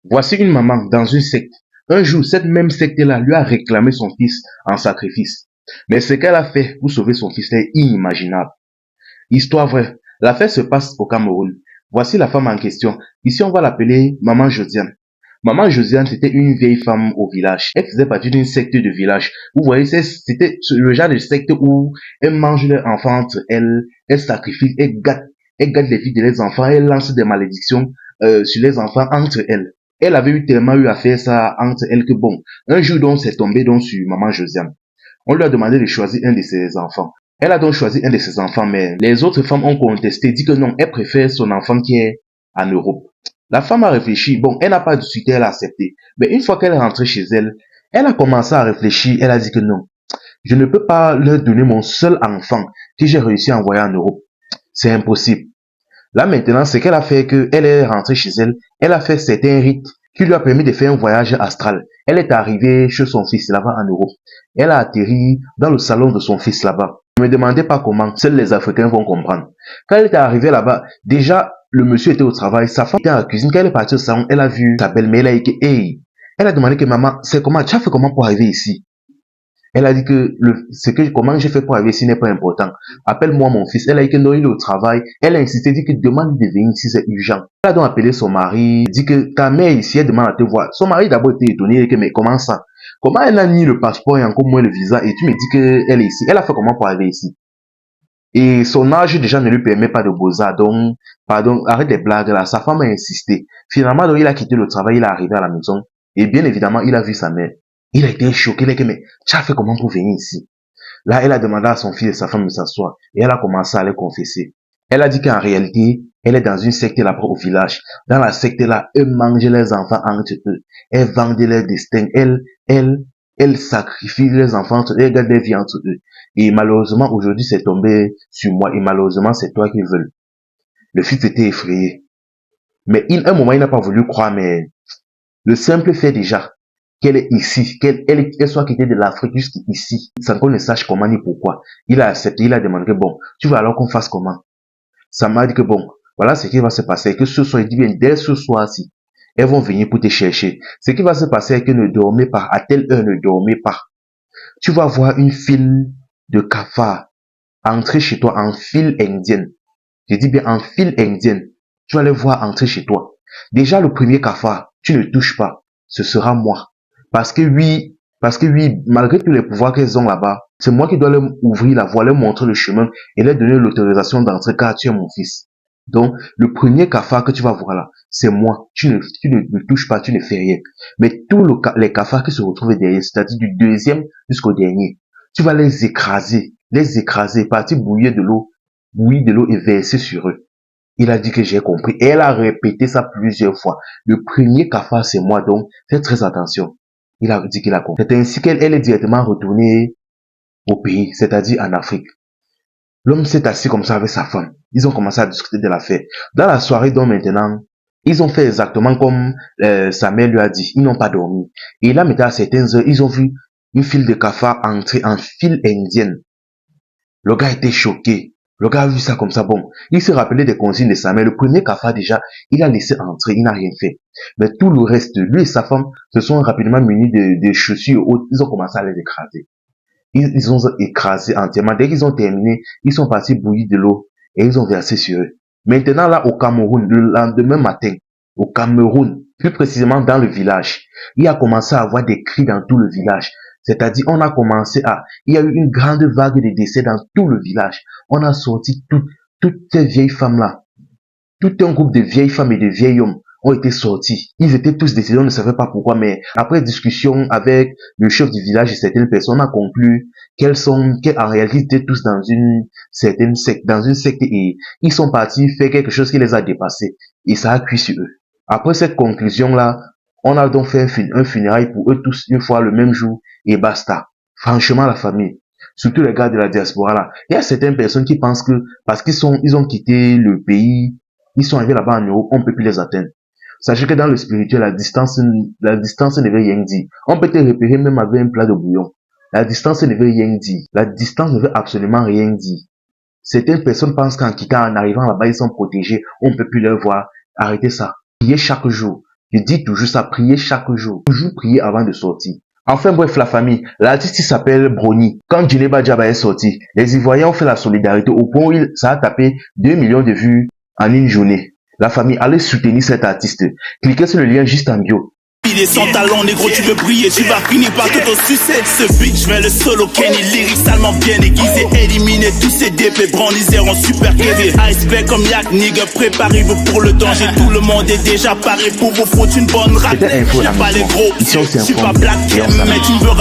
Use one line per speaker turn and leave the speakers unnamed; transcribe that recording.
Voici une maman dans une secte. Un jour, cette même secte-là lui a réclamé son fils en sacrifice. Mais ce qu'elle a fait pour sauver son fils est inimaginable. Histoire vraie. L'affaire se passe au Cameroun. Voici la femme en question. Ici, on va l'appeler Maman Josiane. Maman Josiane, c'était une vieille femme au village. Elle faisait partie d'une secte de village. Vous voyez, c'était le genre de secte où elle mange leurs enfants entre elles, elle sacrifie, elle gâte les filles de leurs enfants, elle lance des malédictions sur les enfants entre elles. Elle avait tellement eu à faire ça entre elles que bon, un jour donc c'est tombé donc sur Maman Josiane. On lui a demandé de choisir un de ses enfants. Elle a donc choisi un de ses enfants, mais les autres femmes ont contesté, dit que non, elle préfère son enfant qui est en Europe. La femme a réfléchi, bon, elle n'a pas discuté, elle a accepté. Mais une fois qu'elle est rentrée chez elle, elle a commencé à réfléchir, elle a dit que non, je ne peux pas leur donner mon seul enfant que j'ai réussi à envoyer en Europe. C'est impossible. Là maintenant, ce qu'elle a fait, que elle est rentrée chez elle, elle a fait certains rites qui lui a permis de faire un voyage astral. Elle est arrivée chez son fils là-bas en Europe. Elle a atterri dans le salon de son fils là-bas. Ne me demandez pas comment, seuls les Africains vont comprendre. Quand elle est arrivée là-bas, déjà, le monsieur était au travail, sa femme était à la cuisine. Quand elle est partie au salon, elle a vu sa belle-mère, elle a dit que, hey, elle a demandé que maman, c'est comment, tu as fait comment pour arriver ici? Elle a dit que comment j'ai fait pour arriver ici n'est pas important. Appelle-moi mon fils. Elle a dit que non, il est au travail. Elle a insisté, dit que demande de venir ici, c'est urgent. Elle a donc appelé son mari, dit que ta mère ici, elle demande à te voir. Son mari d'abord était étonné, il dit que mais comment ça? Comment elle a mis le passeport et encore moins le visa et tu me dis qu'elle est ici? Elle a fait comment pour arriver ici? Et son âge déjà ne lui permet pas de bosser. Donc, pardon, arrête les blagues là. Sa femme a insisté. Finalement, donc, il a quitté le travail, il est arrivé à la maison. Et bien évidemment, il a vu sa mère. Il a été choqué, il a dit, mais tu as fait comment pour venir ici? Là, elle a demandé à son fils et sa femme de s'asseoir. Et elle a commencé à les confesser. Elle a dit qu'en réalité, elle est dans une secte là-bas au village. Dans la secte là, eux mangent les enfants entre eux. Elle vendent leur destin. Elle sacrifie les enfants entre eux. Elle garde des vies entre eux. Et malheureusement, aujourd'hui, c'est tombé sur moi. Et malheureusement, c'est toi qui veulent. Le fils était effrayé. Mais un moment, il n'a pas voulu croire, mais le simple fait déjà qu'elle est ici, qu'elle soit quittée de l'Afrique jusqu'ici, sans qu'on ne sache comment ni pourquoi. Il a accepté, il a demandé que bon, tu veux alors qu'on fasse comment? Ça m'a dit que bon, voilà ce qui va se passer, que ce soir, il dit bien, dès ce soir-ci, elles vont venir pour te chercher. Ce qui va se passer est que ne dormez pas, à telle heure ne dormez pas. Tu vas voir une file de cafards entrer chez toi en file indienne. Je dis bien en file indienne. Tu vas les voir entrer chez toi. Déjà, le premier cafard, tu ne touches pas. Ce sera moi. Parce que oui, malgré tous les pouvoirs qu'elles ont là-bas, c'est moi qui dois leur ouvrir la voie, leur montrer le chemin et leur donner l'autorisation d'entrer car tu es mon fils. Donc, le premier cafard que tu vas voir là, c'est moi. Tu ne touches pas, tu ne fais rien. Mais tous les cafards qui se retrouvent derrière, c'est-à-dire du deuxième jusqu'au dernier, tu vas les écraser, partir bouillir de l'eau et verser sur eux. Il a dit que j'ai compris. Et elle a répété ça plusieurs fois. Le premier cafard, c'est moi, donc faites très attention. Il a dit qu'il a compris. C'est ainsi qu'elle est directement retournée au pays, c'est-à-dire en Afrique. L'homme s'est assis comme ça avec sa femme. Ils ont commencé à discuter de l'affaire. Dans la soirée, donc maintenant, ils ont fait exactement comme sa mère lui a dit. Ils n'ont pas dormi. Et là, maintenant, à certaines heures, ils ont vu une file de cafards entrer en file indienne. Le gars était choqué. Le gars a vu ça comme ça. Bon, il s'est rappelé des consignes de sa mère. Le premier cafard déjà, il a laissé entrer, il n'a rien fait. Mais tout le reste, lui et sa femme se sont rapidement munis de chaussures hautes. Ils ont commencé à les écraser. Ils ont écrasé entièrement. Dès qu'ils ont terminé, ils sont partis bouillir de l'eau et ils ont versé sur eux. Maintenant là, au Cameroun, le lendemain matin, au Cameroun, plus précisément dans le village, il a commencé à avoir des cris dans tout le village. C'est-à-dire, il y a eu une grande vague de décès dans tout le village. On a sorti toutes ces vieilles femmes-là. Tout un groupe de vieilles femmes et de vieils hommes ont été sortis. Ils étaient tous décédés, on ne savait pas pourquoi, mais après discussion avec le chef du village et certaines personnes, on a conclu qu'en réalité, ils étaient tous dans une secte et ils sont partis faire quelque chose qui les a dépassés. Et ça a cuit sur eux. Après cette conclusion-là, on a donc fait un funérail pour eux tous une fois le même jour et basta. Franchement, la famille, surtout les gars de la diaspora là, il y a certaines personnes qui pensent que parce ils ont quitté le pays, ils sont arrivés là-bas en Europe, on peut plus les atteindre. Sachez que dans le spirituel, la distance ne veut rien dire. On peut te repérer même avec un plat de bouillon. La distance ne veut rien dire. La distance ne veut absolument rien dire. Certaines personnes pensent qu'en quittant, en arrivant là-bas, ils sont protégés, on ne peut plus les voir. Arrêtez ça. Priez chaque jour. Je dis toujours ça, prier chaque jour. Toujours prier avant de sortir. Enfin bref, la famille. L'artiste s'appelle Brony. Quand Djeneba Diaba est sorti, les Ivoiriens ont fait la solidarité au point où ça a tapé 2 millions de vues en une journée. La famille, allez soutenir cet artiste. Cliquez sur le lien juste en bio.
Il est sans talent, négro, tu veux briller, tu vas finir par tout au succès. Ce beat, je vais le solo Kenny, lyricalement bien aiguisé. Éliminer tous ces DP, brandisés en super KD. Iceberg comme Yak, nigga, préparez-vous pour le danger. Tout le monde est déjà paré pour vous foutre une bonne raclée. J'aime pas les gros, je suis pas black, mais tu me veux